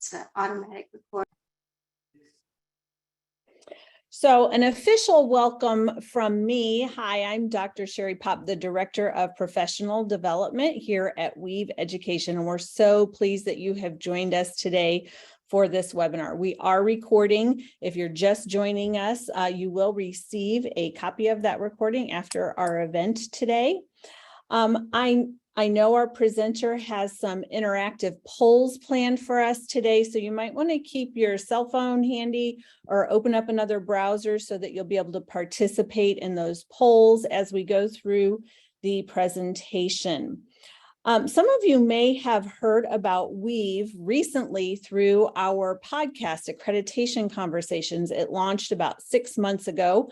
It's an automatic record. So an official welcome from me. Hi, I'm Dr. Sherry Popp, the Director of Professional Development here at Weave Education. And we're so pleased that you have joined us today for this webinar. We are recording. If you're just joining us, you will receive a copy of that recording after our event today. I know our presenter has some interactive polls planned for us today, so you might want to keep your cell phone handy or open up another browser so that you'll be able to participate in those polls as we go through the presentation. Some of you may have heard about Weave recently through our podcast, Accreditation Conversations. It launched about 6 months ago.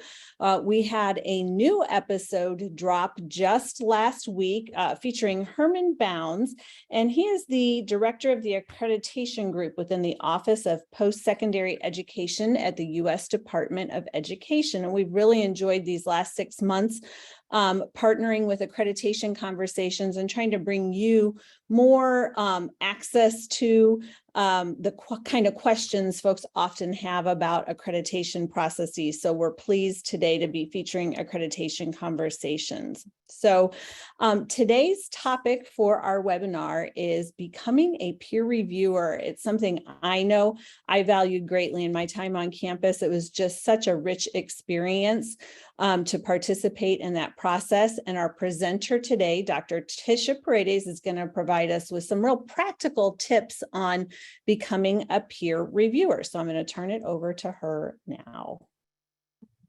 We had a new episode drop just last week featuring Herman Bounds, and he is the director of the accreditation group within the Office of Post-Secondary Education at the U.S. Department of Education. And we've really enjoyed these last 6 months partnering with Accreditation Conversations and trying to bring you more access to the kind of questions folks often have about accreditation processes. So we're pleased today to be featuring Accreditation Conversations. So today's topic for our webinar is becoming a peer reviewer. It's something I know I valued greatly in my time on campus. It was just such a rich experience to participate in that process. And our presenter today, Dr. Tisha Paredes, is going to provide us with some real practical tips on becoming a peer reviewer. So I'm going to turn it over to her now.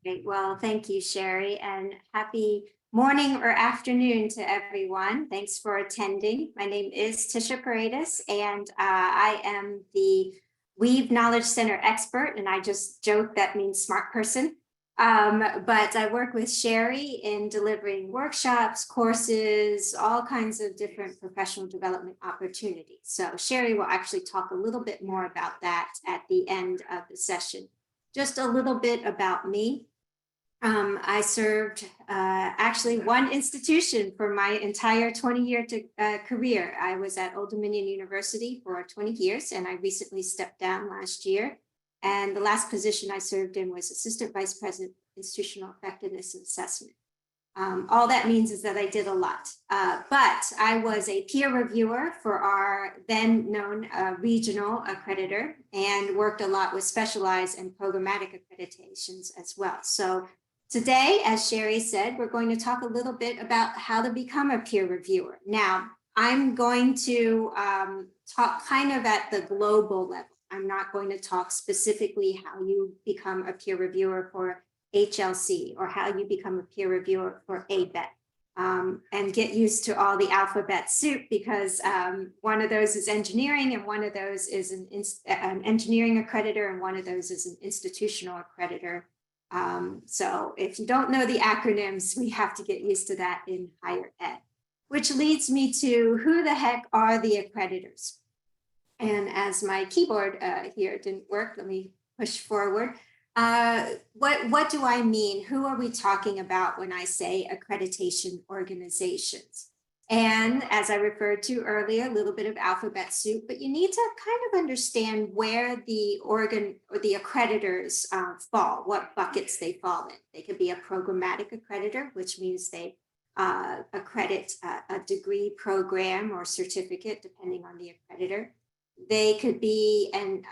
Great. Well, thank you, Sherry, and happy morning or afternoon to everyone. Thanks for attending. My name is Tisha Paredes, and I am the Weave Knowledge Center expert, and I just joke that means smart person. But I work with Sherry in delivering workshops, courses, all kinds of different professional development opportunities. So Sherry will actually talk a little bit more about that at the end of the session. Just a little bit about me. I served actually one institution for my entire 20-year career. I was at Old Dominion University for 20 years, and I recently stepped down last year. And the last position I served in was Assistant Vice President, Institutional Effectiveness and Assessment. All that means is that I did a lot, but I was a peer reviewer for our then known regional accreditor and worked a lot with specialized and programmatic accreditations as well. So today, as Sherry said, we're going to talk a little bit about how to become a peer reviewer. Now, I'm going to talk kind of at the global level. I'm not going to talk specifically how you become a peer reviewer for HLC or how you become a peer reviewer for ABET, and get used to all the alphabet soup, because one of those is engineering and one of those is an engineering accreditor and one of those is an institutional accreditor. So if you don't know the acronyms, we have to get used to that in higher ed, which leads me to who the heck are the accreditors? And as my keyboard here didn't work, let me push forward. What do I mean? Who are we talking about when I say accreditation organizations? And as I referred to earlier, a little bit of alphabet soup, but you need to kind of understand where the organ or the accreditors fall, what buckets they fall in. They could be a programmatic accreditor, which means they accredit a degree, program, or certificate, depending on the accreditor. They could be an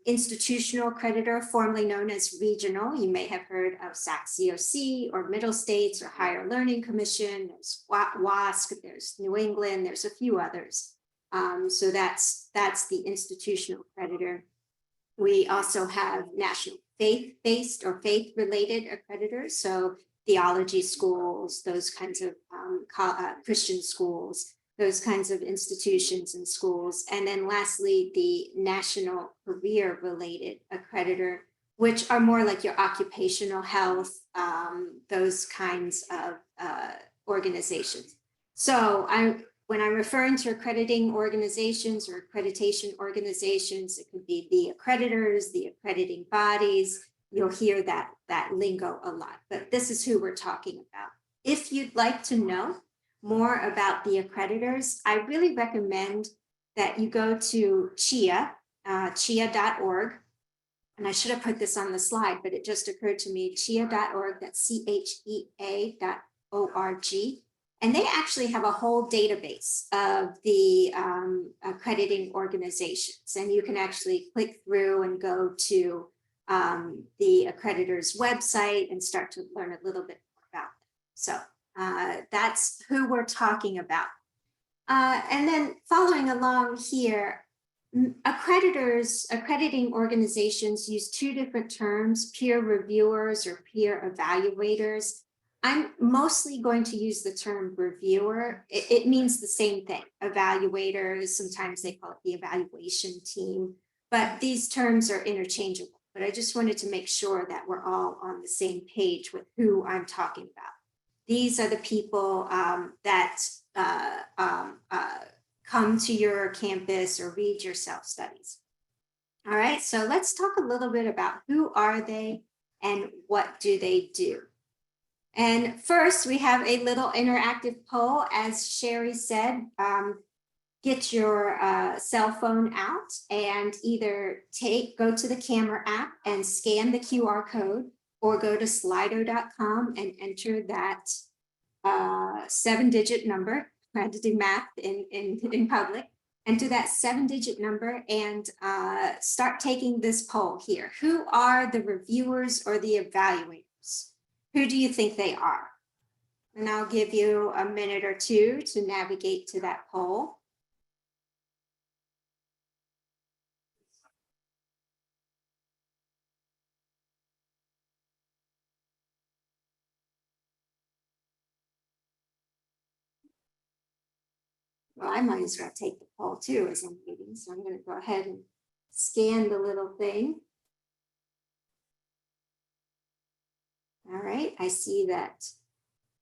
institutional accreditor, formerly known as regional. You may have heard of SAC-COC or Middle States or Higher Learning Commission. There's WASC, there's New England, there's a few others. So that's the institutional accreditor. We also have national faith-based or faith-related accreditors. So theology schools, those kinds of Christian schools, those kinds of institutions and schools. And then lastly, the national career related accreditor, which are more like your occupational health, those kinds of organizations. So when I'm referring to accrediting organizations or accreditation organizations, it could be the accreditors, the accrediting bodies. You'll hear that lingo a lot, but this is who we're talking about. If you'd like to know more about the accreditors, I really recommend that you go to CHIA, chia.org. And I should have put this on the slide, but it just occurred to me, chia.org, that's CHEA.org. And they actually have a whole database of the accrediting organizations. And you can actually click through and go to the accreditor's website and start to learn a little bit more about them. So that's who we're talking about. And then following along here, accrediting organizations use two different terms, peer reviewers or peer evaluators. I'm mostly going to use the term reviewer. It means the same thing. Evaluators, sometimes they call it the evaluation team, but these terms are interchangeable. But I just wanted to make sure that we're all on the same page with who I'm talking about. These are the people that come to your campus or read your self-studies. All right, so let's talk a little bit about who are they and what do they do. And first, we have a little interactive poll. As Sherry said, get your cell phone out and either go to the camera app and scan the QR code, or go to slido.com and enter that 7-digit number. I had to do math in public. Enter that 7-digit number and start taking this poll here. Who are the reviewers or the evaluators? Who do you think they are? And I'll give you a minute or two to navigate to that poll. Well, I might as well take the poll too as I'm reading. So I'm going to go ahead and scan the little thing. All right, I see that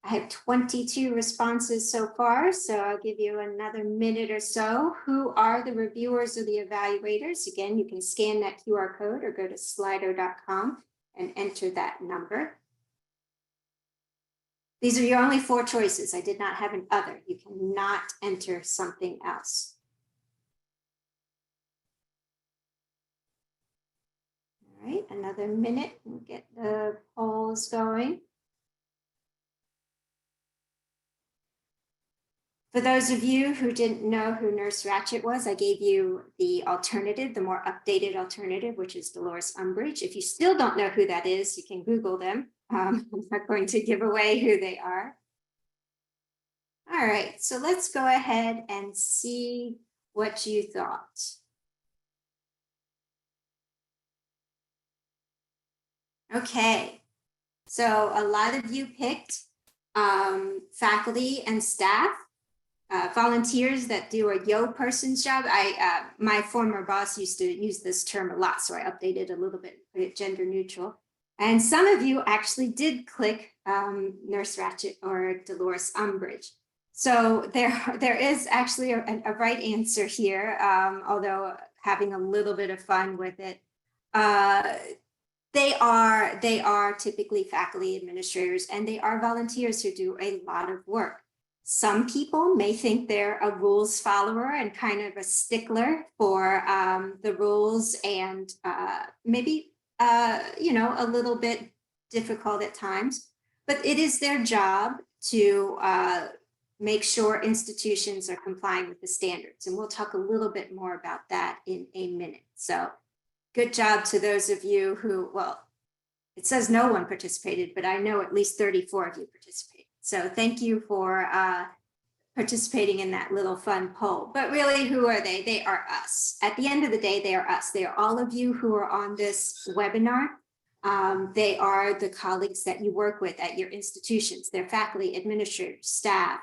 I have 22 responses so far, so I'll give you another minute or so. Who are the reviewers or the evaluators? Again, you can scan that QR code or go to slido.com and enter that number. These are your only 4 choices. I did not have an other. You cannot enter something else. All right, another minute and get the polls going. For those of you who didn't know who Nurse Ratched was, I gave you the alternative, the more updated alternative, which is Dolores Umbridge. If you still don't know who that is, you can Google them. I'm not going to give away who they are. All right, so let's go ahead and see what you thought. Okay, so a lot of you picked faculty and staff. Volunteers that do a yo person's job. My former boss used to use this term a lot, so I updated a little bit, put it gender neutral. And some of you actually did click Nurse Ratched or Dolores Umbridge. So there is actually a right answer here, although having a little bit of fun with it. They are typically faculty administrators, and they are volunteers who do a lot of work. Some people may think they're a rules follower and kind of a stickler for the rules, and maybe a little bit difficult at times, but it is their job to make sure institutions are complying with the standards. And we'll talk a little bit more about that in a minute. So good job to those of you who, well, it says no one participated, but I know at least 34 of you participated. So thank you for participating in that little fun poll. But really, who are they? They are us. At the end of the day, they are us. They are all of you who are on this webinar. They are the colleagues that you work with at your institutions. They're faculty, administrators, staff.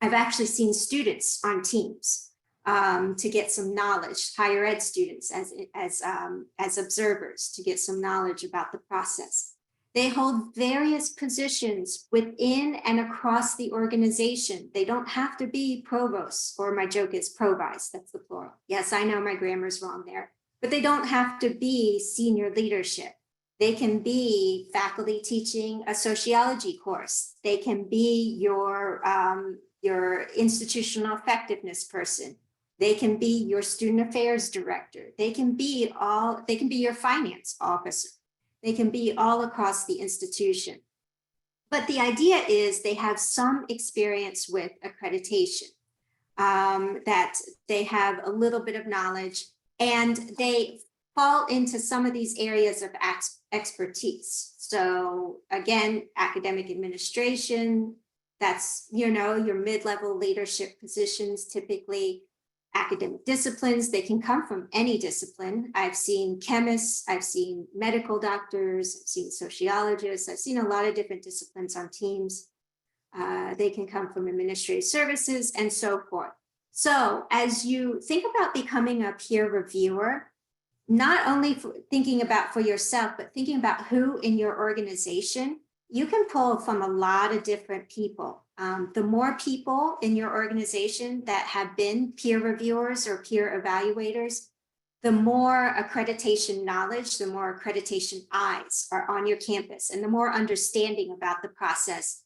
I've actually seen students on teams to get some knowledge, higher ed students as observers to get some knowledge about the process. They hold various positions within and across the organization. They don't have to be provosts, or my joke is provice, that's the plural. Yes, I know my grammar's wrong there, but they don't have to be senior leadership. They can be faculty teaching a sociology course. They can be your institutional effectiveness person. They can be your student affairs director. They can be your finance officer. They can be all across the institution. But the idea is they have some experience with accreditation, that they have a little bit of knowledge, and they fall into some of these areas of expertise. So again, academic administration, that's, your mid-level leadership positions, typically. Academic disciplines, they can come from any discipline. I've seen chemists, I've seen medical doctors, I've seen sociologists, I've seen a lot of different disciplines on teams. They can come from administrative services and so forth. So as you think about becoming a peer reviewer, not only thinking about for yourself, but thinking about who in your organization, you can pull from a lot of different people. The more people in your organization that have been peer reviewers or peer evaluators, the more accreditation knowledge, the more accreditation eyes are on your campus, and the more understanding about the process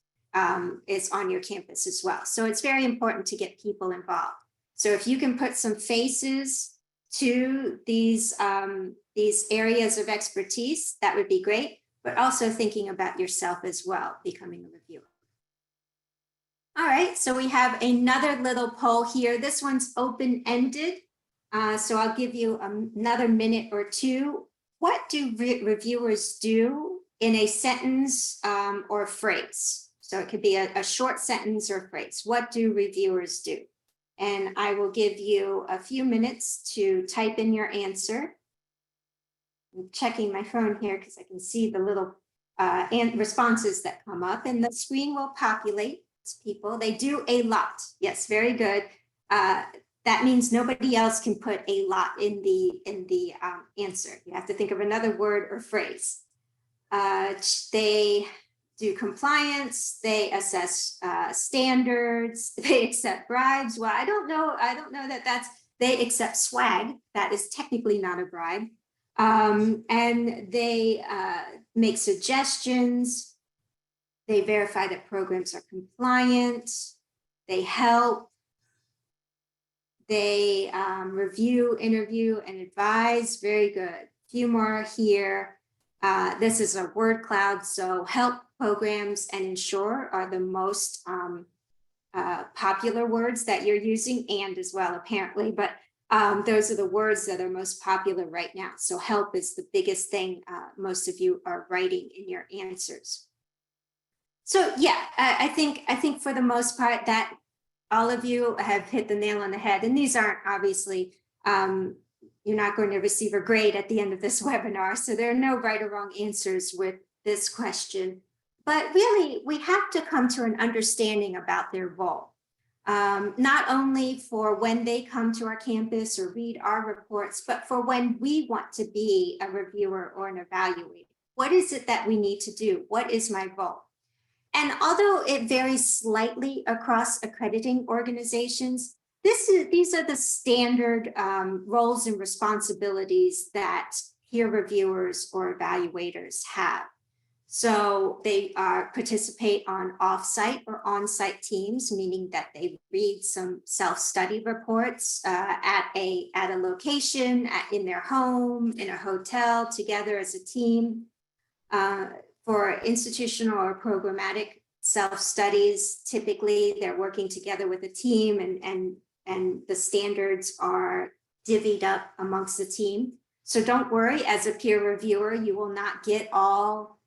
is on your campus as well. So it's very important to get people involved. So if you can put some faces to these areas of expertise, that would be great, but also thinking about yourself as well, becoming a reviewer. All right, so we have another little poll here. This one's open-ended, so I'll give you another minute or two. What do reviewers do in a sentence or phrase? So it could be a short sentence or phrase. What do reviewers do? And I will give you a few minutes to type in your answer. I'm checking my phone here because I can see the little responses that come up, and the screen will populate. People, they do a lot. Yes, very good. That means nobody else can put a lot in the answer. You have to think of another word or phrase. They do compliance. They assess standards. They accept bribes. Well, I don't know that they accept swag. That is technically not a bribe. And they make suggestions. They verify that programs are compliant. They help. They review, interview, and advise. Very good. A few more here. This is a word cloud, so help, programs, and ensure are the most popular words that you're using, and as well, apparently, but those are the words that are most popular right now. So help is the biggest thing most of you are writing in your answers. So yeah, I think for the most part that all of you have hit the nail on the head. And these aren't obviously, you're not going to receive a grade at the end of this webinar. So there are no right or wrong answers with this question. But really, we have to come to an understanding about their role. Not only for when they come to our campus or read our reports, but for when we want to be a reviewer or an evaluator. What is it that we need to do? What is my role? And although it varies slightly across accrediting organizations, these are the standard roles and responsibilities that peer reviewers or evaluators have. So they participate on off-site or on-site teams, meaning that they read some self-study reports at a location, in their home, in a hotel, together as a team. For institutional or programmatic self-studies, typically they're working together with a team, and the standards are divvied up amongst the team. So don't worry, as a peer reviewer, you will not get all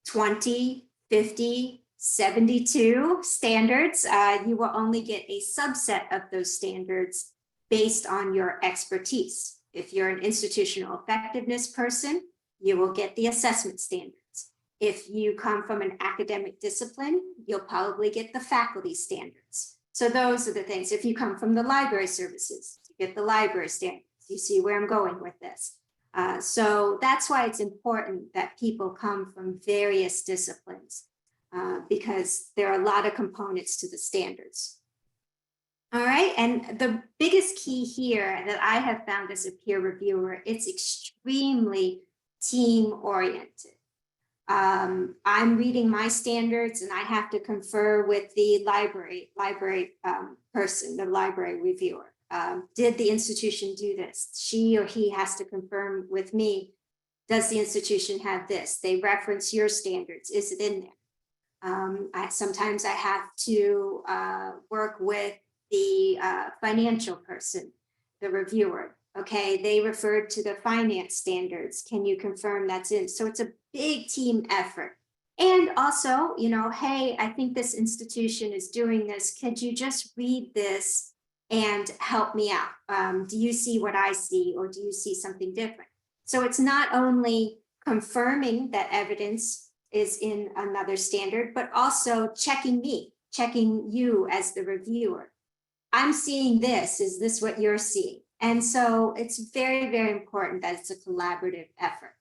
20, 50, 72 standards. You will only get a subset of those standards based on your expertise. If you're an institutional effectiveness person, you will get the assessment standards. If you come from an academic discipline, you'll probably get the faculty standards. So those are the things. If you come from the library services, you get the library standards. You see where I'm going with this. So that's why it's important that people come from various disciplines, because there are a lot of components to the standards. All right, and the biggest key here that I have found as a peer reviewer, it's extremely team-oriented. I'm reading my standards and I have to confer with the library person, the library reviewer. Did the institution do this? She or he has to confirm with me. Does the institution have this? They reference your standards. Is it in there? Sometimes I have to work with the financial person, the reviewer. Okay, they referred to the finance standards. Can you confirm that's in? So it's a big team effort. And also, you know, hey, I think this institution is doing this. Could you just read this and help me out? Do you see what I see, or do you see something different? So it's not only confirming that evidence is in another standard, but also checking me, checking you as the reviewer. I'm seeing this. Is this what you're seeing? And so it's very, very important that it's a collaborative effort.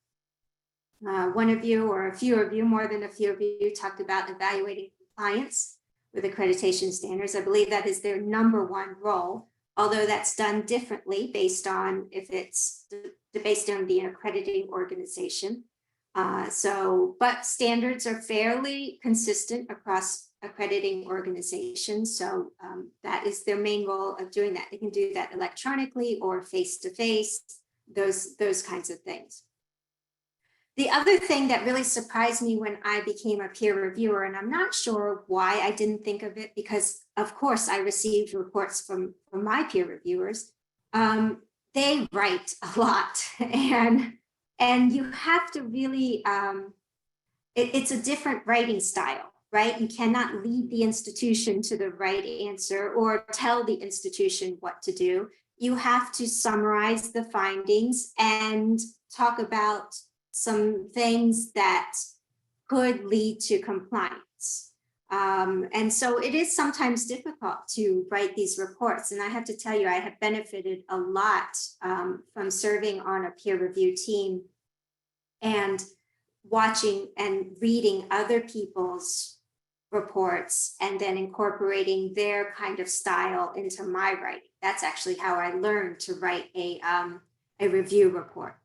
One of you, or a few of you, more than a few of you, talked about evaluating compliance with accreditation standards. I believe that is their number one role, although that's done differently based on if it's based on the accrediting organization. But standards are fairly consistent across accrediting organizations. So that is their main role of doing that. They can do that electronically or face-to-face, those kinds of things. The other thing that really surprised me when I became a peer reviewer, and I'm not sure why I didn't think of it, because of course I received reports from my peer reviewers. They write a lot, and you have to really, it's a different writing style, right? You cannot lead the institution to the right answer or tell the institution what to do. You have to summarize the findings and talk about some things that could lead to compliance. And so it is sometimes difficult to write these reports. And I have to tell you, I have benefited a lot from serving on a peer review team and watching and reading other people's reports and then incorporating their kind of style into my writing. That's actually how I learned to write a review report.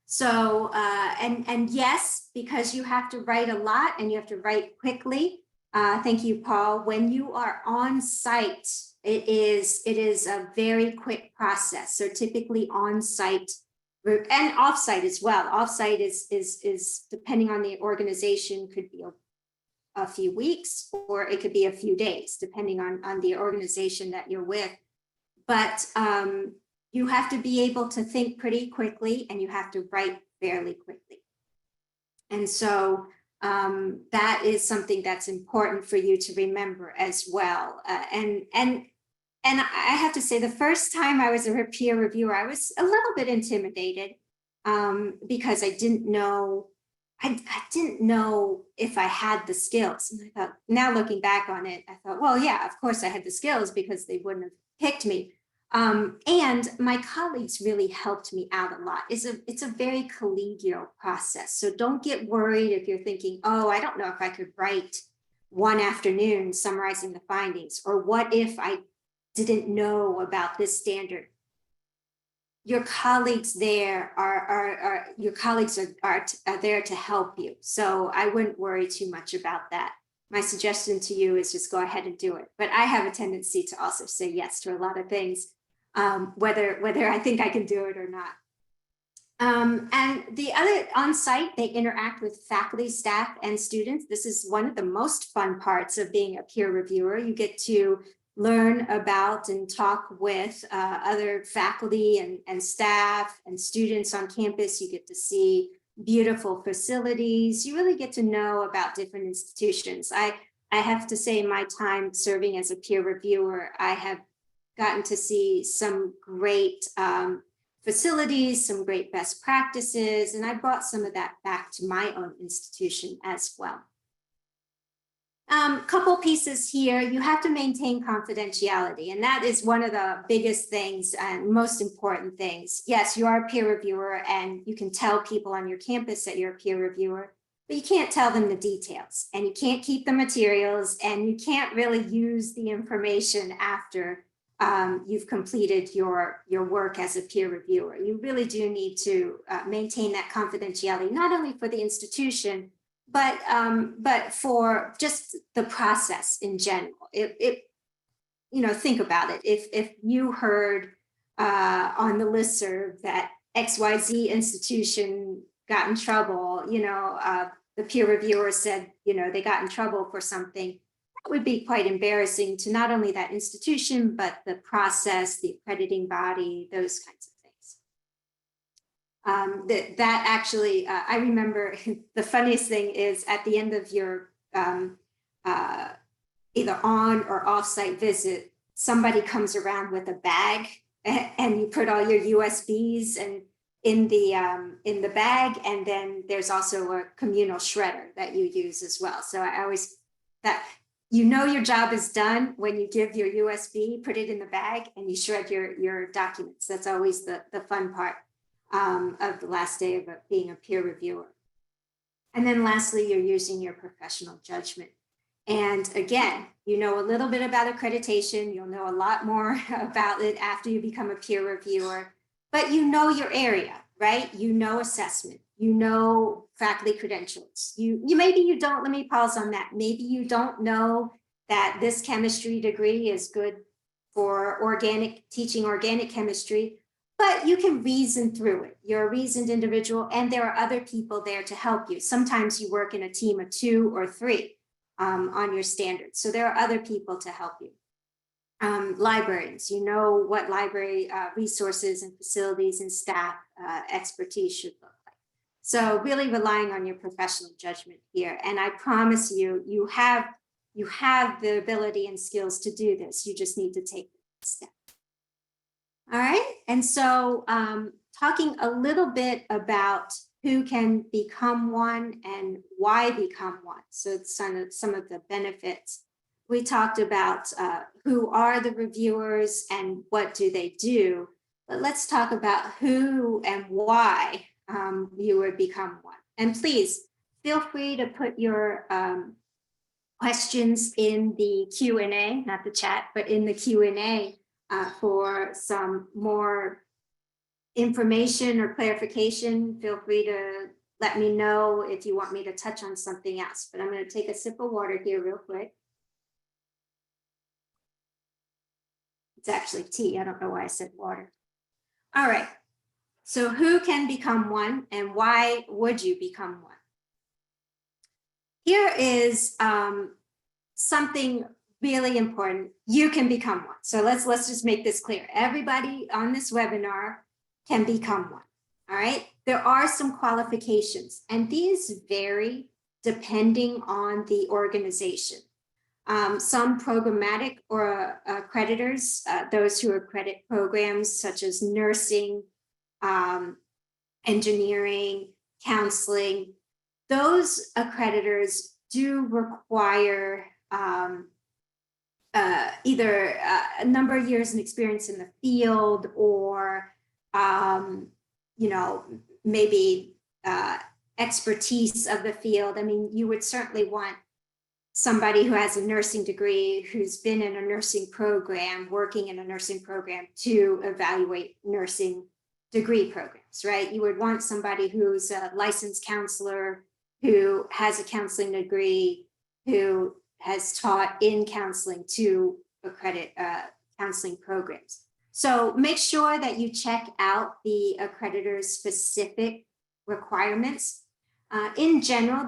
So, and yes, because you have to write a lot and you have to write quickly. Thank you, Paul. When you are on site, it is a very quick process. So typically on site and off site as well. Off site is depending on the organization, could be a few weeks, or it could be a few days, depending on the organization that you're with. But you have to be able to think pretty quickly, and you have to write fairly quickly. And so that is something that's important for you to remember as well. And I have to say, the first time I was a peer reviewer, I was a little bit intimidated because I didn't know. I didn't know if I had the skills. And I thought, now looking back on it, I thought, well, yeah, of course I had the skills, because they wouldn't have picked me. And my colleagues really helped me out a lot. It's a very collegial process. So don't get worried if you're thinking, oh, I don't know if I could write one afternoon summarizing the findings, or what if I didn't know about this standard. Your colleagues there are there to help you. So I wouldn't worry too much about that. My suggestion to you is just go ahead and do it. But I have a tendency to also say yes to a lot of things, whether I think I can do it or not. And the other on-site, they interact with faculty, staff, and students. This is one of the most fun parts of being a peer reviewer. You get to learn about and talk with other faculty and staff and students on campus. You get to see beautiful facilities. You really get to know about different institutions. I have to say, my time serving as a peer reviewer, I have gotten to see some great facilities, some great best practices, and I brought some of that back to my own institution as well. Couple pieces here. You have to maintain confidentiality, and that is one of the biggest things and most important things. Yes, you are a peer reviewer, and you can tell people on your campus that you're a peer reviewer, but you can't tell them the details, and you can't keep the materials, and you can't really use the information after you've completed your work as a peer reviewer. You really do need to maintain that confidentiality, not only for the institution, but for just the process in general. think about it. If you heard on the listserv that XYZ institution got in trouble, the peer reviewer said, they got in trouble for something, that would be quite embarrassing to not only that institution, but the process, the accrediting body, those kinds of things. That actually, I remember the funniest thing is at the end of your either on or off-site visit, somebody comes around with a bag and you put all your USBs and in the bag, and then there's also a communal shredder that you use as well. So I always, that your job is done when you give your USB, put it in the bag, and you shred your documents. That's always the fun part of the last day of being a peer reviewer. And then lastly, you're using your professional judgment. And again, a little bit about accreditation. You'll know a lot more about it after you become a peer reviewer, but your area, right? Assessment, faculty credentials. Maybe you don't, let me pause on that. Maybe you don't know that this chemistry degree is good for teaching organic chemistry, but you can reason through it. You're a reasoned individual, and there are other people there to help you. Sometimes you work in a team of 2 or 3 on your standards. So there are other people to help you. Librarians, what library resources and facilities and staff expertise should look like. So really relying on your professional judgment here. And I promise you, you have the ability and skills to do this. You just need to take the step. All right. And so talking a little bit about who can become one and why become one. So some of the benefits. We talked about who are the reviewers and what do they do, but let's talk about who and why you would become one. And please feel free to put your questions in the Q&A, not the chat, but in the Q&A for some more information or clarification. Feel free to let me know if you want me to touch on something else, but I'm going to take a sip of water here real quick. It's actually tea. I don't know why I said water. All right. So who can become one and why would you become one? Here is something really important. You can become one. So let's just make this clear. Everybody on this webinar can become one. All right. There are some qualifications, and these vary depending on the organization. Some programmatic or accreditors, those who accredit programs such as nursing, engineering, counseling, those accreditors do require either a number of years in experience in the field or, maybe expertise of the field. I mean, you would certainly want somebody who has a nursing degree, who's been in a nursing program, working in a nursing program to evaluate nursing degree programs, right? You would want somebody who's a licensed counselor, who has a counseling degree, who has taught in counseling to accredit counseling programs. So make sure that you check out the accreditor's specific requirements. In general,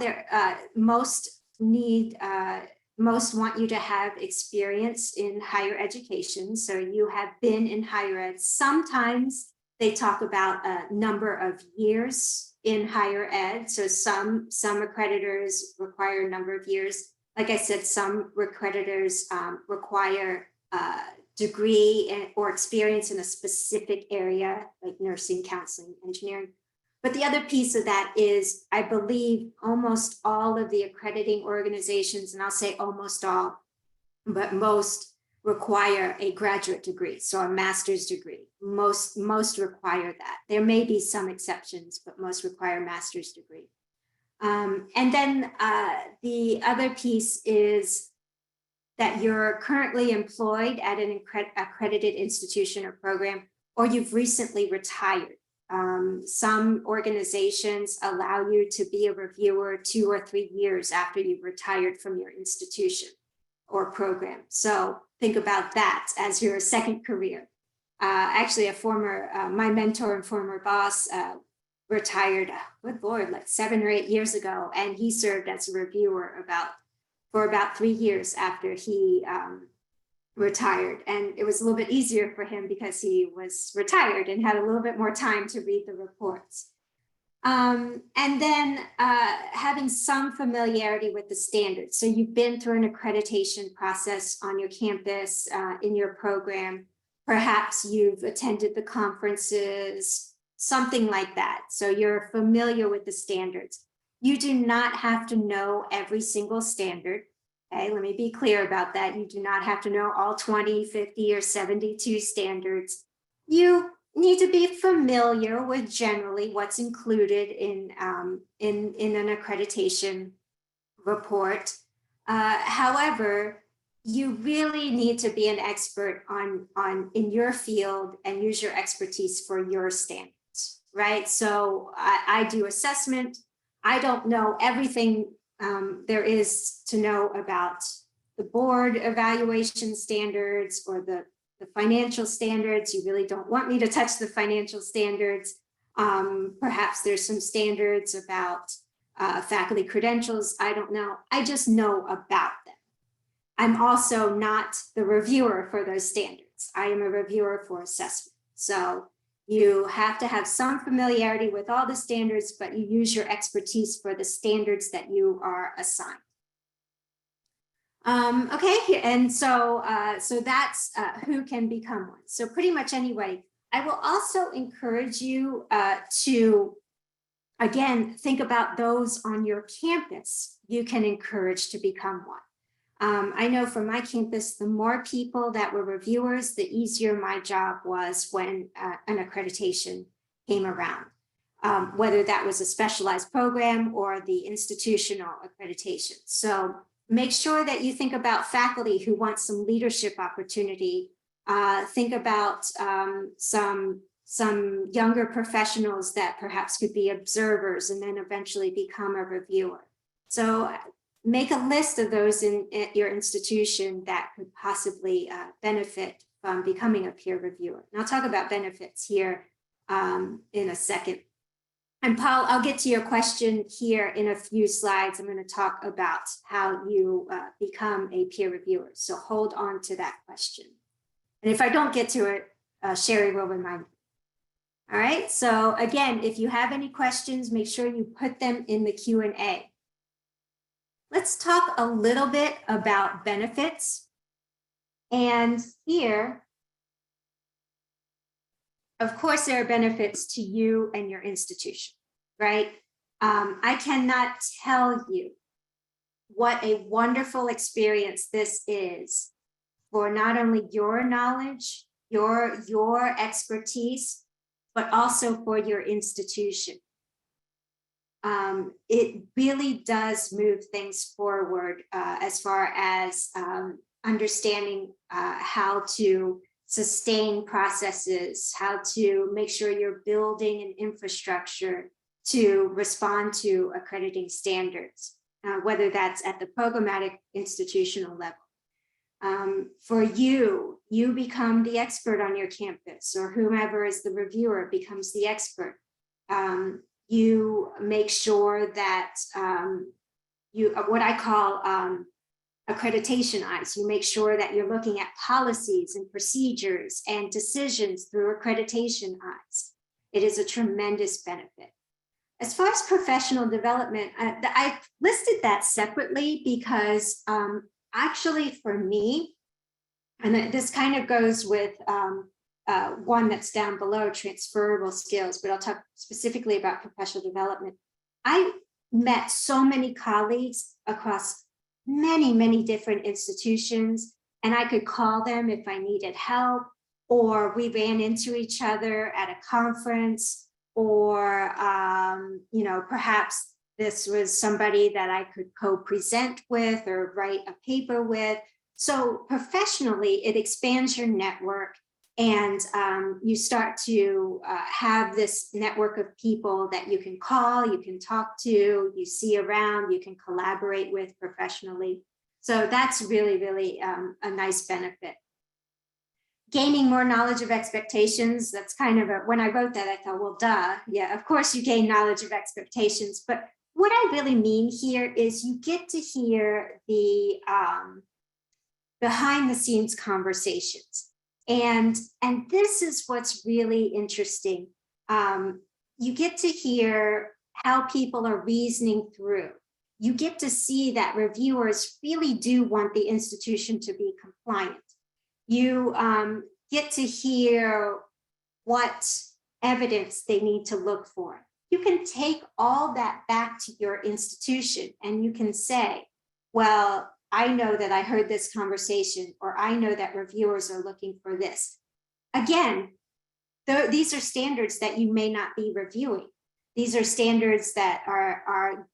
most want you to have experience in higher education. So you have been in higher ed. Sometimes they talk about a number of years in higher ed. So some accreditors require a number of years. Like I said, some accreditors require a degree or experience in a specific area, like nursing, counseling, engineering. But the other piece of that is, I believe almost all of the accrediting organizations, and I'll say almost all, but most require a graduate degree, so a master's degree. Most require that. There may be some exceptions, but most require a master's degree. And then the other piece is that you're currently employed at an accredited institution or program, or you've recently retired. Some organizations allow you to be a reviewer 2 or 3 years after you've retired from your institution, or program. So think about that as your second career. Actually, my mentor and former boss retired, good Lord, like 7 or 8 years ago. And he served as a reviewer for about 3 years after he retired. And it was a little bit easier for him because he was retired and had a little bit more time to read the reports. And then having some familiarity with the standards. So you've been through an accreditation process on your campus, in your program. Perhaps you've attended the conferences, something like that. So you're familiar with the standards. You do not have to know every single standard. Okay, let me be clear about that. You do not have to know all 20, 50, or 72 standards. You need to be familiar with generally what's included in an accreditation report. However, you really need to be an expert in your field and use your expertise for your standards, right? So I do assessment. I don't know everything there is to know about the board evaluation standards or the financial standards. You really don't want me to touch the financial standards. Perhaps there's some standards about faculty credentials. I don't know. I just know about them. I'm also not the reviewer for those standards. I am a reviewer for assessment. So you have to have some familiarity with all the standards, but you use your expertise for the standards that you are assigned. Okay, and so that's who can become one. So pretty much anyway, I will also encourage you to, again, think about those on your campus you can encourage to become one. I know for my campus, the more people that were reviewers, the easier my job was when an accreditation came around, whether that was a specialized program or the institutional accreditation. So make sure that you think about faculty who want some leadership opportunity. Think about some younger professionals that perhaps could be observers and then eventually become a reviewer. So make a list of those at your institution that could possibly benefit from becoming a peer reviewer. And I'll talk about benefits here in a second. And Paul, I'll get to your question here in a few slides. I'm going to talk about how you become a peer reviewer. So hold on to that question. And if I don't get to it, Sherry will remind me. All right. So again, if you have any questions, make sure you put them in the Q&A. Let's talk a little bit about benefits. And here, of course, there are benefits to you and your institution, right? I cannot tell you what a wonderful experience this is for not only your knowledge, your expertise, but also for your institution. It really does move things forward as far as understanding how to sustain processes, how to make sure you're building an infrastructure to respond to accrediting standards, whether that's at the programmatic institutional level. For you become the expert on your campus, or whomever is the reviewer becomes the expert. You make sure that what I call accreditation eyes. You make sure that you're looking at policies and procedures and decisions through accreditation eyes. It is a tremendous benefit. As far as professional development, I listed that separately because actually for me, and this kind of goes with one that's down below, transferable skills, but I'll talk specifically about professional development. I met so many colleagues across many different institutions, and I could call them if I needed help, or we ran into each other at a conference, or perhaps this was somebody that I could co-present with or write a paper with. So professionally, it expands your network, and you start to have this network of people that you can call, you can talk to, you see around, you can collaborate with professionally. So that's really, really a nice benefit. Gaining more knowledge of expectations, that's kind of when I wrote that, I thought, well, duh, yeah, of course you gain knowledge of expectations. But what I really mean here is you get to hear the behind the scenes conversations. And this is what's really interesting. You get to hear how people are reasoning through. You get to see that reviewers really do want the institution to be compliant. You get to hear what evidence they need to look for. You can take all that back to your institution and you can say, well, I know that I heard this conversation, or I know that reviewers are looking for this. Again, these are standards that you may not be reviewing. These are standards that are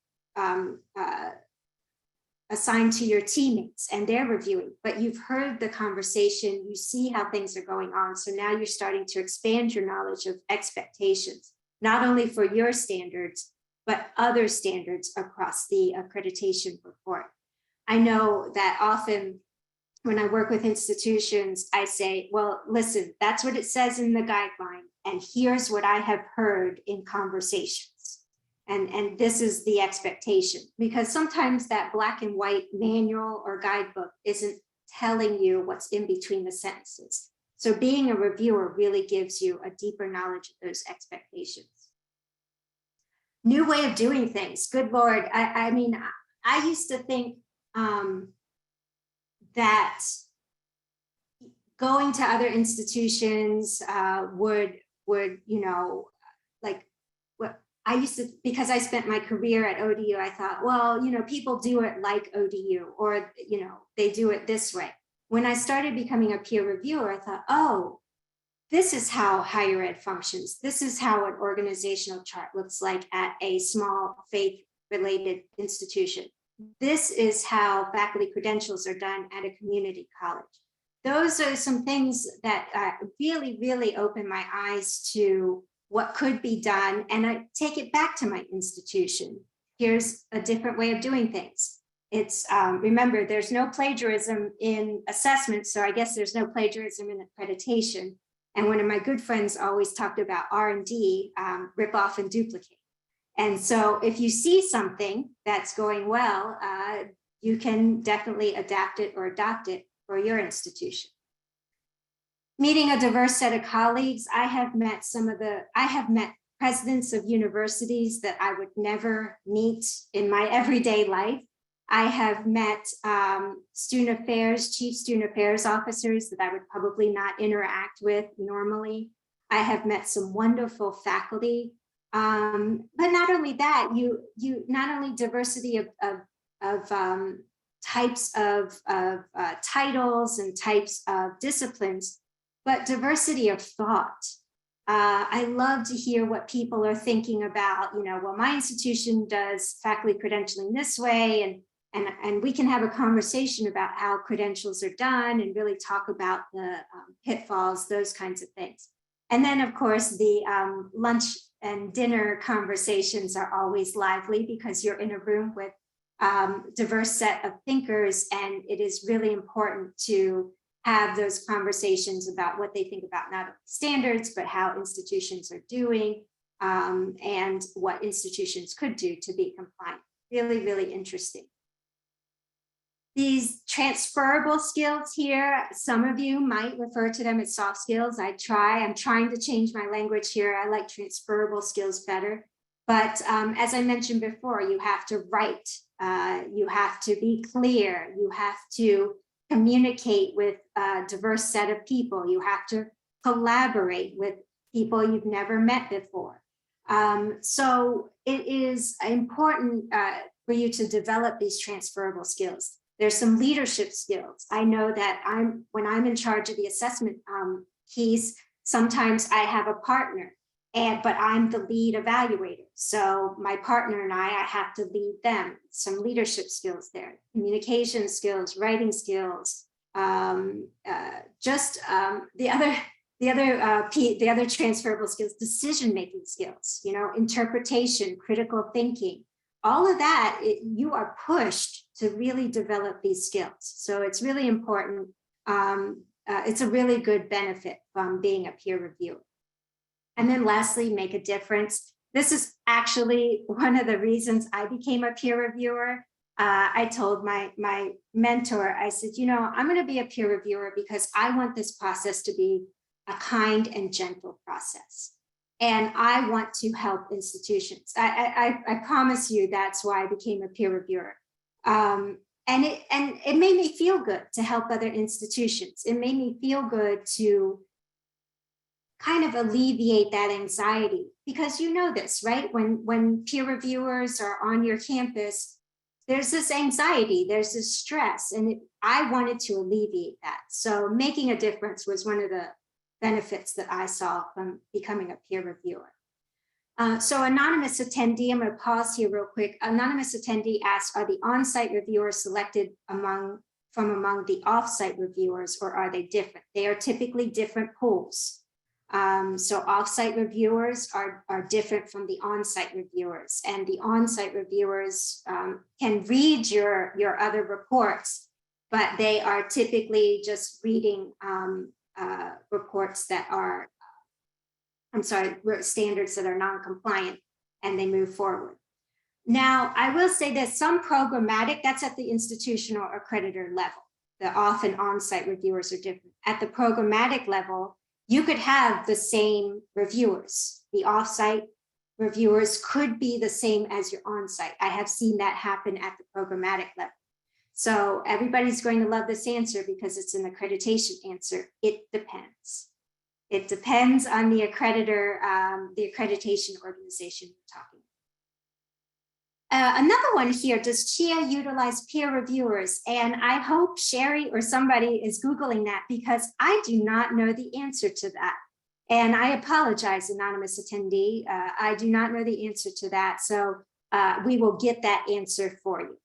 assigned to your teammates and they're reviewing, but you've heard the conversation, you see how things are going on. So now you're starting to expand your knowledge of expectations, not only for your standards, but other standards across the accreditation report. I know that often when I work with institutions, I say, well, listen, that's what it says in the guideline. And here's what I have heard in conversations. And this is the expectation, because sometimes that black and white manual or guidebook isn't telling you what's in between the sentences. So being a reviewer really gives you a deeper knowledge of those expectations. New way of doing things. Good Lord. I mean, I used to think that going to other institutions would, you know, like what I used to, because I spent my career at ODU, I thought, well, you know, people do it like ODU, or, you know, they do it this way. When I started becoming a peer reviewer, I thought, oh, this is how higher ed functions. This is how an organizational chart looks like at a small faith-related institution. This is how faculty credentials are done at a community college. Those are some things that really, really open my eyes to what could be done. And I take it back to my institution. Here's a different way of doing things. It's, remember, there's no plagiarism in assessment, so I guess there's no plagiarism in accreditation. And one of my good friends always talked about R&D, rip off and duplicate. And so if you see something that's going well, you can definitely adapt it or adopt it for your institution. Meeting a diverse set of colleagues. I have met presidents of universities that I would never meet in my everyday life. I have met chief student affairs officers that I would probably not interact with normally. I have met some wonderful faculty. But not only that, you not only diversity of types of titles and types of disciplines, but diversity of thought. I love to hear what people are thinking about, you know, well, my institution does faculty credentialing this way, and we can have a conversation about how credentials are done and really talk about the pitfalls, those kinds of things. And then, of course, the lunch and dinner conversations are always lively because you're in a room with diverse set of thinkers, and it is really important to have those conversations about what they think about not only standards, but how institutions are doing and what institutions could do to be compliant. Really, really interesting. These transferable skills here, some of you might refer to them as soft skills. I'm trying to change my language here. I like transferable skills better. But as I mentioned before, you have to write, you have to be clear, you have to communicate with a diverse set of people, you have to collaborate with people you've never met before. So it is important for you to develop these transferable skills. There's some leadership skills. I know that when I'm in charge of the assessment piece, sometimes I have a partner, but I'm the lead evaluator. So my partner and I have to lead them. Some leadership skills there, communication skills, writing skills, the other transferable skills, decision-making skills, you know, interpretation, critical thinking. All of that, you are pushed to really develop these skills. So it's really important. It's a really good benefit from being a peer reviewer. And then lastly, make a difference. This is actually one of the reasons I became a peer reviewer. I told my mentor, I said, I'm going to be a peer reviewer because I want this process to be a kind and gentle process. And I want to help institutions. I promise you that's why I became a peer reviewer. And it made me feel good to help other institutions. It made me feel good to kind of alleviate that anxiety, because you know this, right? When peer reviewers are on your campus, there's this anxiety, there's this stress, and I wanted to alleviate that. So making a difference was one of the benefits that I saw from becoming a peer reviewer. So anonymous attendee, I'm going to pause here real quick. Anonymous attendee asked, are the on-site reviewers selected from among the off-site reviewers, or are they different? They are typically different pools. So off-site reviewers are different from the on-site reviewers, and the on-site reviewers can read your other reports, but they are typically just reading reports that are, standards that are non-compliant, and they move forward. Now, I will say that some programmatic, that's at the institutional accreditor level. The off and on-site reviewers are different. At the programmatic level, you could have the same reviewers. The off-site reviewers could be the same as your on-site. I have seen that happen at the programmatic level. So everybody's going to love this answer because it's an accreditation answer. It depends. It depends on the accreditor, the accreditation organization you're talking about. Another one here, does CHIA utilize peer reviewers? And I hope Sherry or somebody is Googling that, because I do not know the answer to that. And I apologize, anonymous attendee. I do not know the answer to that. So we will get that answer for you.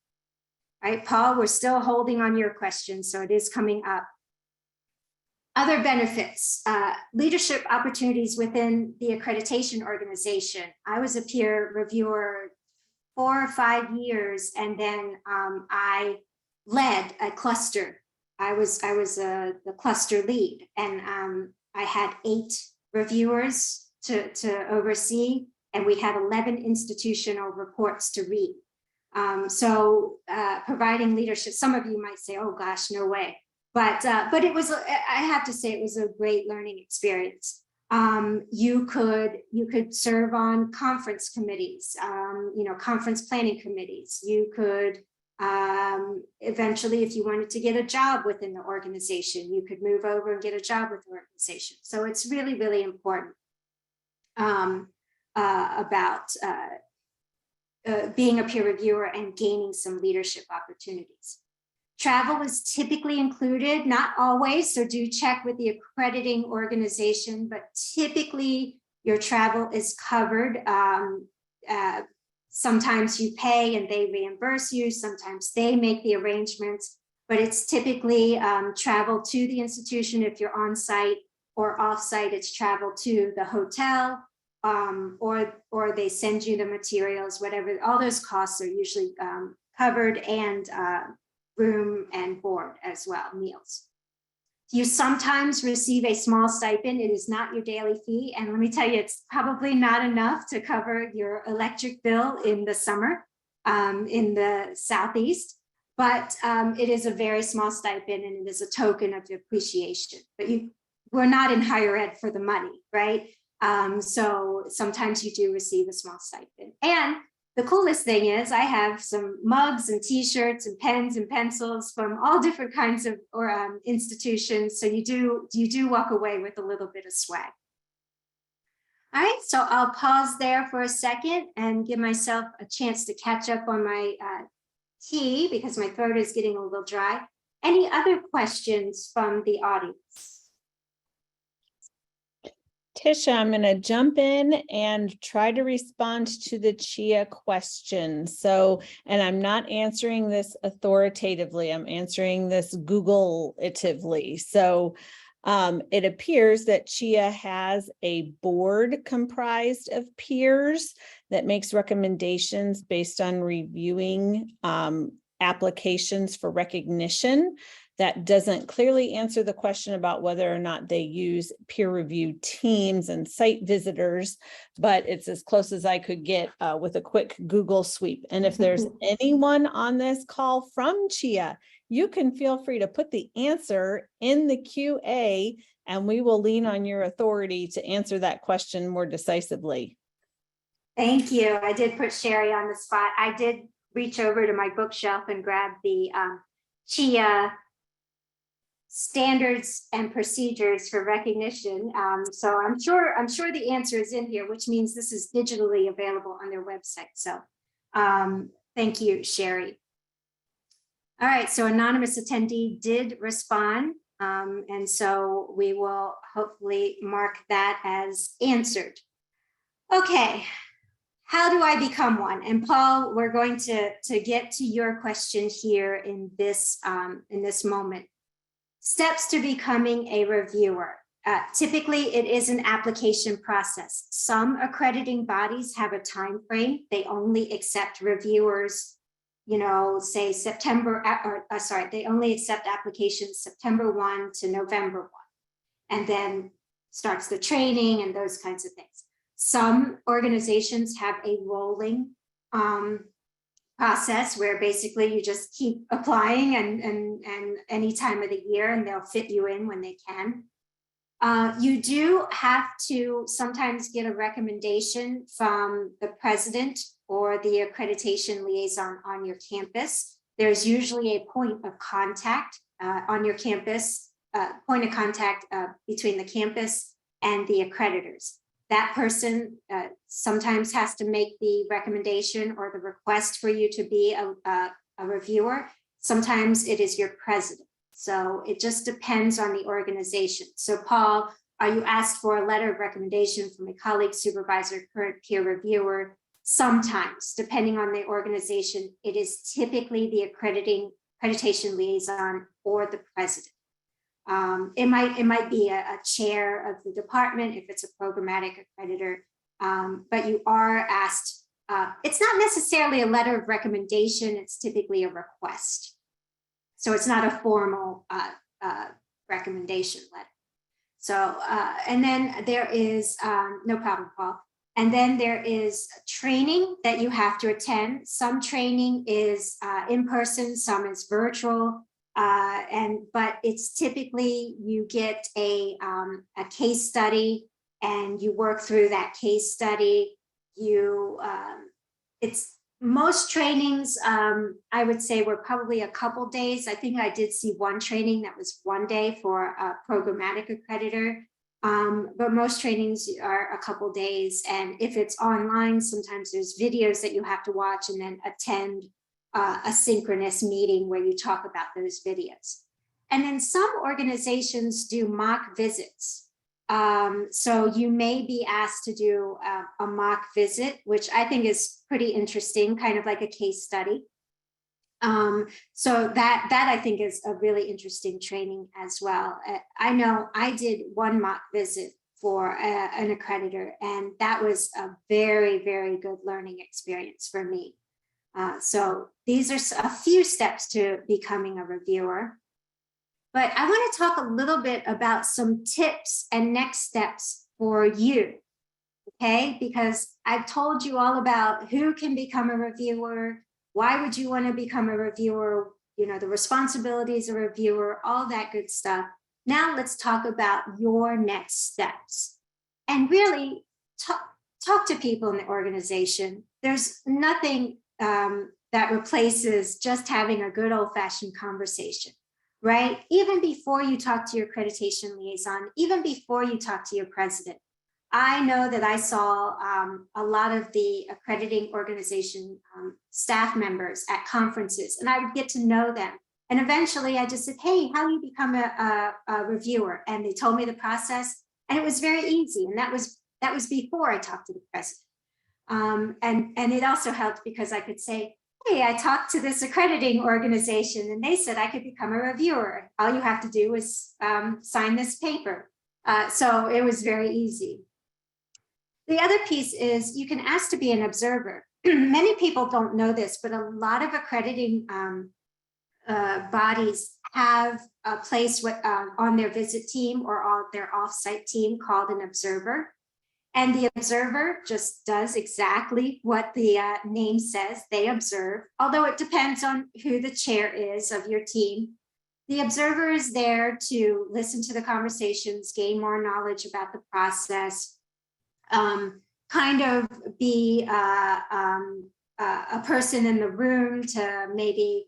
All right, Paul, we're still holding on your question, so it is coming up. Other benefits, leadership opportunities within the accreditation organization. I was a peer reviewer 4 or 5 years, and then I led a cluster. I was the cluster lead, and I had 8 reviewers to oversee, and we had 11 institutional reports to read. So providing leadership, some of you might say, oh gosh, no way. But it was, I have to say, it was a great learning experience. You could serve on conference committees, conference planning committees. You could eventually, if you wanted to get a job within the organization, you could move over and get a job with the organization. So it's really, really important about being a peer reviewer and gaining some leadership opportunities. Travel is typically included, not always, so do check with the accrediting organization, but typically your travel is covered. Sometimes you pay and they reimburse you, sometimes they make the arrangements, but it's typically travel to the institution if you're on site, or off site, it's travel to the hotel, or they send you the materials, whatever. All those costs are usually covered, and room and board as well, meals. You sometimes receive a small stipend. It is not your daily fee. And let me tell you, it's probably not enough to cover your electric bill in the summer in the Southeast, but it is a very small stipend, and it is a token of appreciation. But we're not in higher ed for the money, right? So sometimes you do receive a small stipend. And the coolest thing is I have some mugs and t-shirts and pens and pencils from all different kinds of institutions. So you do walk away with a little bit of swag. All right, so I'll pause there for a second and give myself a chance to catch up on my tea, because my throat is getting a little dry. Any other questions from the audience? Tisha, I'm going to jump in and try to respond to the CHIA question. So, and I'm not answering this authoritatively, I'm answering this Google-atively. So it appears that CHIA has a board comprised of peers that makes recommendations based on reviewing applications for recognition. That doesn't clearly answer the question about whether or not they use peer review teams and site visitors, but it's as close as I could get with a quick Google sweep. And if there's anyone on this call from CHIA, you can feel free to put the answer in the QA, and we will lean on your authority to answer that question more decisively. Thank you. I did put Sherry on the spot. I did reach over to my bookshelf and grab the CHIA standards and procedures for recognition. So I'm sure the answer is in here, which means this is digitally available on their website. So thank you, Sherry. All right, so anonymous attendee did respond. And so we will hopefully mark that as answered. Okay, how do I become one? And Paul, we're going to get to your question here in this moment. Steps to becoming a reviewer. Typically, it is an application process. Some accrediting bodies have a time frame. They only accept reviewers, say September, they only accept applications September 1 to November 1, and then starts the training and those kinds of things. Some organizations have a rolling process where basically you just keep applying and any time of the year, and they'll fit you in when they can. You do have to sometimes get a recommendation from the president or the accreditation liaison on your campus. There's usually a point of contact on your campus, between the campus and the accreditors. That person sometimes has to make the recommendation or the request for you to be a reviewer. Sometimes it is your president. So it just depends on the organization. So Paul, are you asked for a letter of recommendation from a colleague, supervisor, current peer reviewer? Sometimes, depending on the organization, it is typically the accreditation liaison or the president. It might be a chair of the department if it's a programmatic accreditor, but you are asked, it's not necessarily a letter of recommendation, it's typically a request. So it's not a formal recommendation letter. So, and then there is, no problem, Paul. And then there is training that you have to attend. Some training is in person, some is virtual. But it's typically you get a case study and you work through that case study. It's most trainings, I would say, were probably a couple days. I think I did see one training that was one day for a programmatic accreditor. But most trainings are a couple days. And if it's online, sometimes there's videos that you have to watch and then attend a synchronous meeting where you talk about those videos. And then some organizations do mock visits. So you may be asked to do a mock visit, which I think is pretty interesting, kind of like a case study. So that I think is a really interesting training as well. I know I did one mock visit for an accreditor, and that was a very, very good learning experience for me. So these are a few steps to becoming a reviewer. But I want to talk a little bit about some tips and next steps for you, okay? Because I've told you all about who can become a reviewer, why would you want to become a reviewer, the responsibilities of a reviewer, all that good stuff. Now let's talk about your next steps. And really talk to people in the organization. There's nothing that replaces just having a good old-fashioned conversation, right? Even before you talk to your accreditation liaison, even before you talk to your president. I know that I saw a lot of the accrediting organization staff members at conferences, and I would get to know them. And eventually I just said, hey, how do you become a reviewer? And they told me the process, and it was very easy. And that was before I talked to the president. And it also helped because I could say, hey, I talked to this accrediting organization and they said I could become a reviewer. All you have to do is sign this paper. So it was very easy. The other piece is you can ask to be an observer. many people don't know this, but a lot of accrediting bodies have a place on their visit team or on their offsite team called an observer. And the observer just does exactly what the name says. They observe, although it depends on who the chair is of your team. The observer is there to listen to the conversations, gain more knowledge about the process, kind of be a person in the room to maybe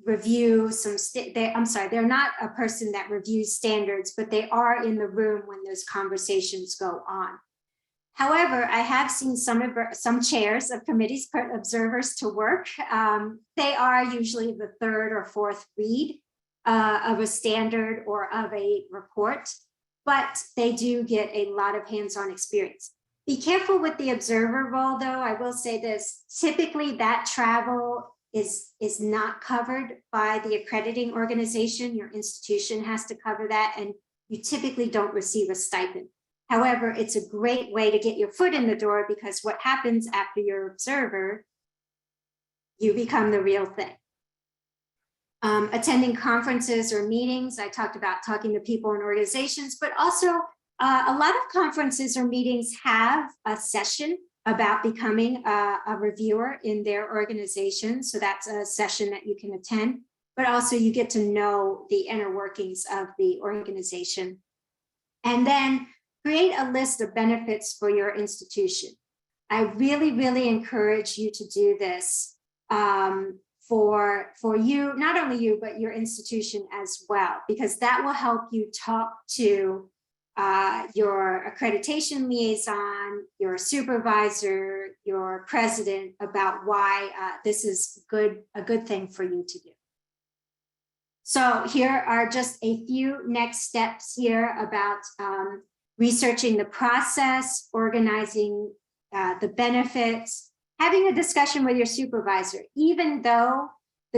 review some, they're not a person that reviews standards, but they are in the room when those conversations go on. However, I have seen some chairs of committees put observers to work. They are usually the third or fourth read of a standard or of a report, but they do get a lot of hands-on experience. Be careful with the observer role, though. I will say this, typically that travel is not covered by the accrediting organization. Your institution has to cover that, and you typically don't receive a stipend. However, it's a great way to get your foot in the door, because what happens after you're observer, you become the real thing. Attending conferences or meetings, I talked about talking to people and organizations, but also a lot of conferences or meetings have a session about becoming a reviewer in their organization. So that's a session that you can attend, but also you get to know the inner workings of the organization. And then create a list of benefits for your institution. I really, really encourage you to do this for you, not only you, but your institution as well, because that will help you talk to your accreditation liaison, your supervisor, your president about why this is a good thing for you to do. So here are just a few next steps here about researching the process, organizing the benefits, having a discussion with your supervisor, even though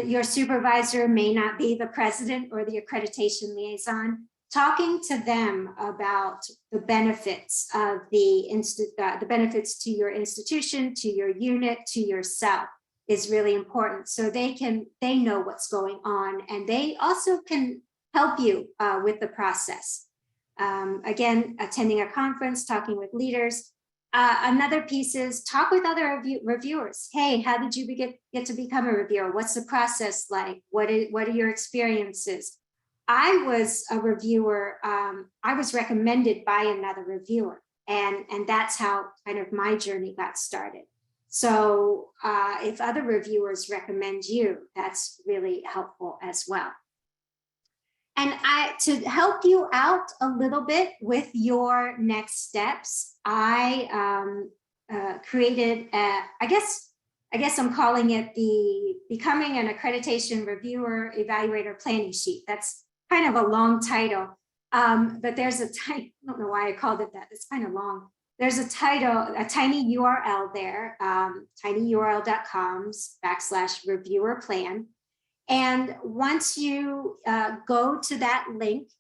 your supervisor may not be the president or the accreditation liaison. Talking to them about the benefits of the benefits to your institution, to your unit, to yourself is really important. So they know what's going on, and they also can help you with the process. Again, attending a conference, talking with leaders. Another piece is talk with other reviewers. Hey, how did you get to become a reviewer? What's the process like? What are your experiences? I was a reviewer. I was recommended by another reviewer, and that's how kind of my journey got started. So if other reviewers recommend you, that's really helpful as well. And to help you out a little bit with your next steps, I created, I guess I'm calling it the Becoming an Accreditation Reviewer Evaluator Planning Sheet. That's kind of a long title, but there's a I don't know why I called it that. It's kind of long. There's a tiny URL there, tinyurl.com/reviewer plan. And once you go to that link,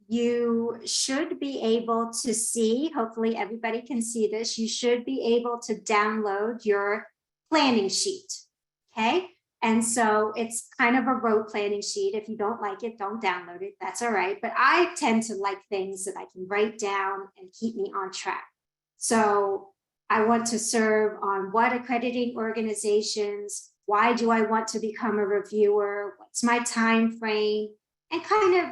you should be able to see, hopefully everybody can see this, you should be able to download your planning sheet, okay? And so it's kind of a rote planning sheet. If you don't like it, don't download it, that's all right. But I tend to like things that I can write down and keep me on track. So I want to serve on what accrediting organizations, why do I want to become a reviewer, what's my time frame, and kind of,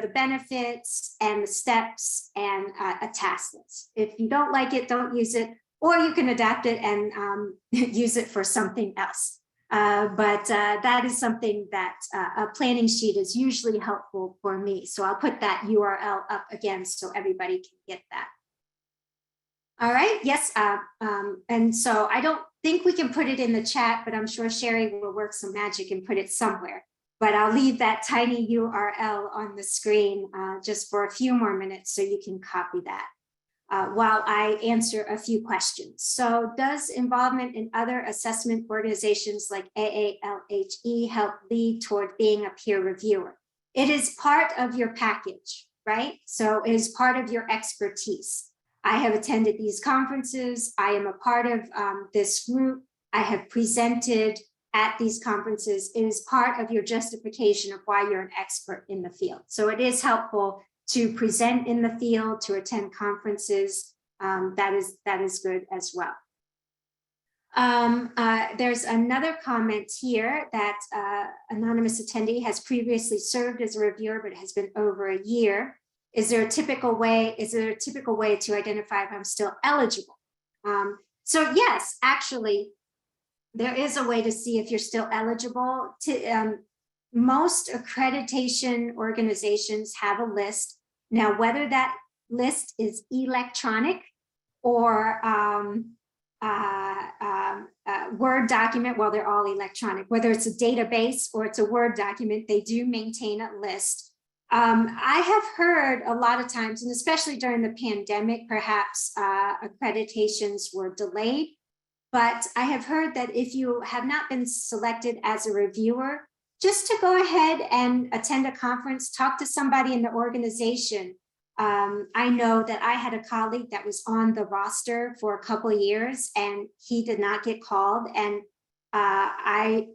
the benefits and the steps and a task list. If you don't like it, don't use it, or you can adapt it and use it for something else. But that is something that a planning sheet is usually helpful for me. So I'll put that URL up again so everybody can get that. All right, yes, and so I don't think we can put it in the chat, but I'm sure Sherry will work some magic and put it somewhere. But I'll leave that tiny URL on the screen just for a few more minutes so you can copy that while I answer a few questions. So does involvement in other assessment organizations like AALHE help lead toward being a peer reviewer? It is part of your package, right? So it is part of your expertise. I have attended these conferences. I am a part of this group. I have presented at these conferences. It is part of your justification of why you're an expert in the field. So it is helpful to present in the field, to attend conferences. That is good as well. There's another comment here that anonymous attendee has previously served as a reviewer, but it has been over a year. Is there a typical way to identify if I'm still eligible? So yes, actually, there is a way to see if you're still eligible. Most accreditation organizations have a list. Now, whether that list is electronic or Word document, well, they're all electronic, whether it's a database or it's a Word document, they do maintain a list. I have heard a lot of times, and especially during the pandemic, perhaps accreditations were delayed, but I have heard that if you have not been selected as a reviewer, just to go ahead and attend a conference, talk to somebody in the organization. I know that I had a colleague that was on the roster for a couple of years and he did not get called. And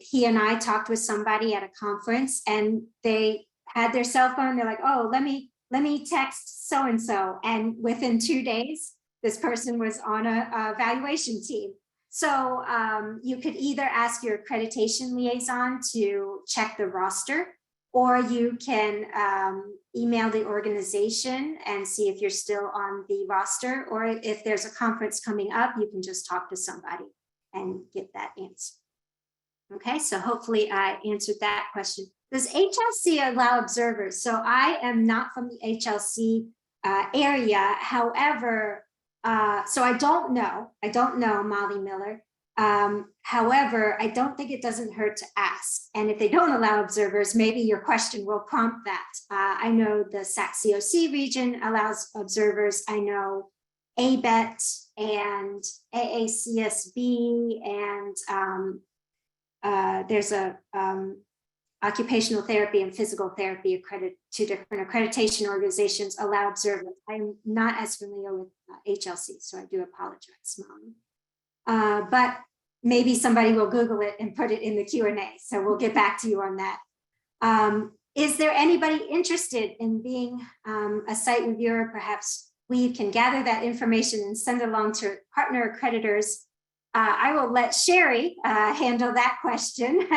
he and I talked with somebody at a conference and they had their cell phone. They're like, oh, let me text so-and-so. And within 2 days, this person was on a evaluation team. So you could either ask your accreditation liaison to check the roster, or you can email the organization and see if you're still on the roster, or if there's a conference coming up, you can just talk to somebody and get that answer. Okay, so hopefully I answered that question. Does HLC allow observers? So I am not from the HLC area. However, so I don't know, Molly Miller. However, I don't think it doesn't hurt to ask. And if they don't allow observers, maybe your question will prompt that. I know the SAC-COC region allows observers. I know ABET and AACSB and there's a occupational therapy and physical therapy two different accreditation organizations allow observers. I'm not as familiar with HLC, so I do apologize, Molly. But maybe somebody will Google it and put it in the Q&A. So we'll get back to you on that. Is there anybody interested in being a site reviewer? Perhaps we can gather that information and send along to partner accreditors. I will let Sherry handle that question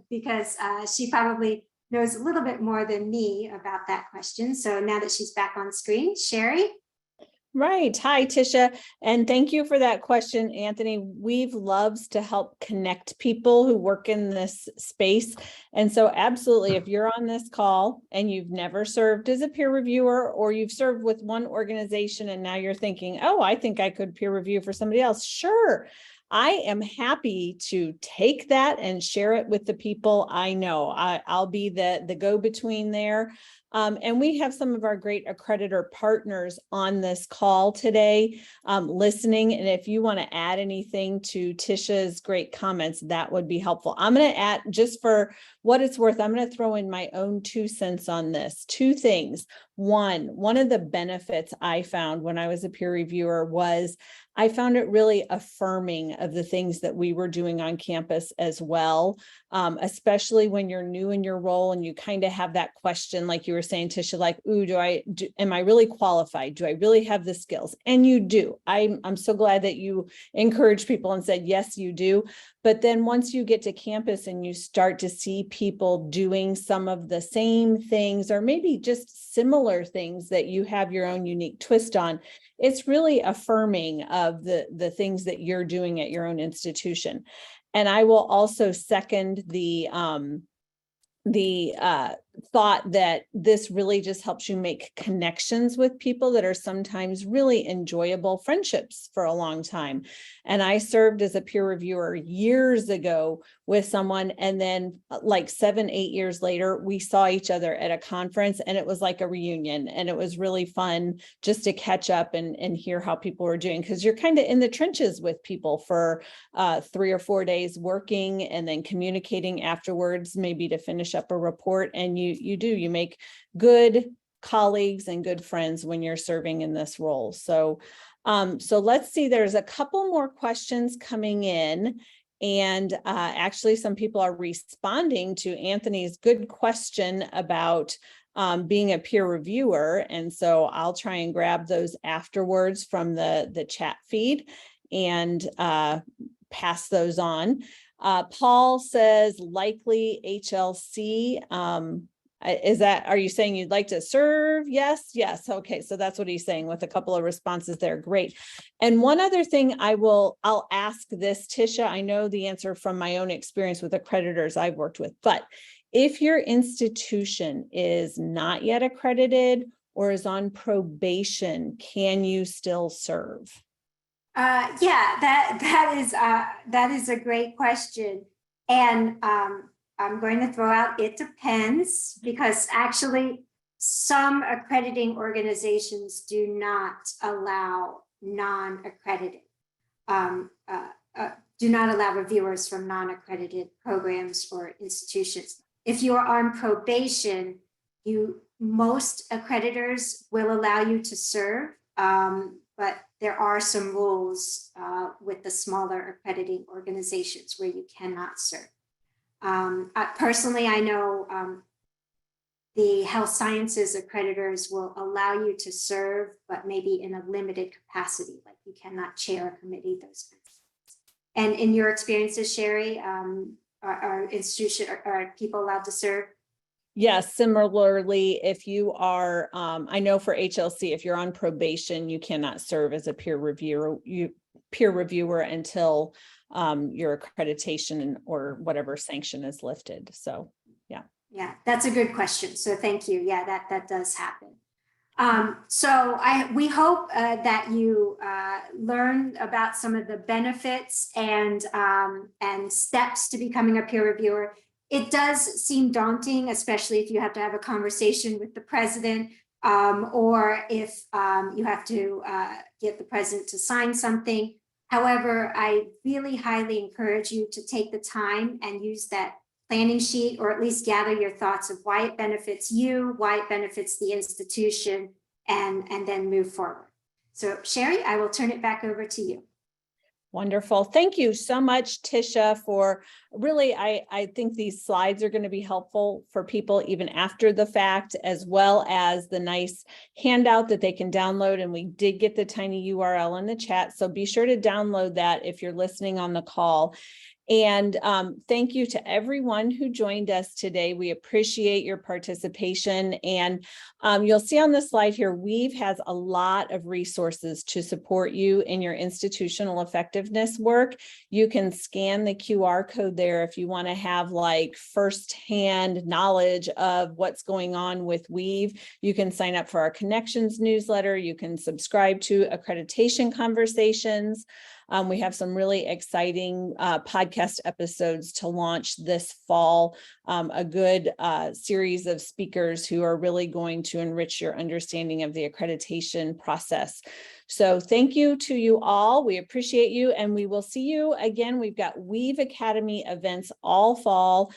because she probably knows a little bit more than me about that question. So now that she's back on screen, Sherry. Right. Hi, Tisha. And thank you for that question, Anthony. Weave loves to help connect people who work in this space. And so absolutely, if you're on this call and you've never served as a peer reviewer, or you've served with one organization and now you're thinking, oh, I think I could peer review for somebody else. Sure. I am happy to take that and share it with the people I know. I'll be the go-between there. And we have some of our great accreditor partners on this call today listening. And if you want to add anything to Tisha's great comments, that would be helpful. I'm going to add, just for what it's worth, I'm going to throw in my own 2 cents on this. 2 things. One of the benefits I found when I was a peer reviewer was I found it really affirming of the things that we were doing on campus as well, especially when you're new in your role and you kind of have that question, like you were saying, Tisha, like, ooh, am I really qualified? Do I really have the skills? And you do. I'm so glad that you encouraged people and said, yes, you do. But then once you get to campus and you start to see people doing some of the same things, or maybe just similar things that you have your own unique twist on, it's really affirming of the things that you're doing at your own institution. And I will also second the thought that this really just helps you make connections with people that are sometimes really enjoyable friendships for a long time. And I served as a peer reviewer years ago with someone, and then like 7, 8 years later, we saw each other at a conference, and it was like a reunion, and it was really fun just to catch up and hear how people were doing, because you're kind of in the trenches with people for 3 or 4 days working and then communicating afterwards, maybe to finish up a report. And you make good colleagues and good friends when you're serving in this role. So, so let's see, there's a couple more questions coming in. And actually, some people are responding to Anthony's good question about being a peer reviewer. And so I'll try and grab those afterwards from the chat feed and pass those on. Paul says likely HLC. Are you saying you'd like to serve? Yes. Okay. So that's what he's saying with a couple of responses there. Great. And one other thing I'll ask this, Tisha, I know the answer from my own experience with accreditors I've worked with, but if your institution is not yet accredited or is on probation, can you still serve? Yeah, that is a great question. And I'm going to throw out, it depends, because actually some accrediting organizations do not allow non-accredited, do not allow reviewers from non-accredited programs or institutions. If you are on probation, most accreditors will allow you to serve, but there are some rules with the smaller accrediting organizations where you cannot serve. Personally, I know the health sciences accreditors will allow you to serve, but maybe in a limited capacity, like you cannot chair a committee, those kinds of things. And in your experiences, Sherry, are people allowed to serve? Yes, similarly, if you are, I know for HLC, if you're on probation, you cannot serve as a peer reviewer until your accreditation or whatever sanction is lifted. So, yeah. Yeah, that's a good question. So thank you. Yeah, that does happen. So we hope that you learn about some of the benefits and steps to becoming a peer reviewer. It does seem daunting, especially if you have to have a conversation with the president, or if you have to get the president to sign something. However, I really highly encourage you to take the time and use that planning sheet, or at least gather your thoughts of why it benefits you, why it benefits the institution, and then move forward. So Sherry, I will turn it back over to you. Wonderful. Thank you so much, Tisha, for really, I think these slides are going to be helpful for people even after the fact, as well as the nice handout that they can download. And we did get the tiny URL in the chat, so be sure to download that if you're listening on the call. And thank you to everyone who joined us today. We appreciate your participation. And you'll see on the slide here, Weave has a lot of resources to support you in your institutional effectiveness work. You can scan the QR code there if you want to have like firsthand knowledge of what's going on with Weave. You can sign up for our Connections newsletter. You can subscribe to accreditation conversations. We have some really exciting podcast episodes to launch this fall, a good series of speakers who are really going to enrich your understanding of the accreditation process. So thank you to you all. We appreciate you, and we will see you again. We've got Weave Academy events all fall,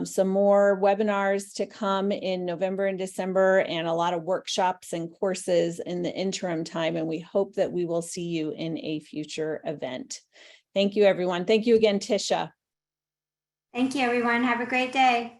some more webinars to come in November and December, and a lot of workshops and courses in the interim time. And we hope that we will see you in a future event. Thank you, everyone. Thank you again, Tisha. Thank you, everyone. Have a great day.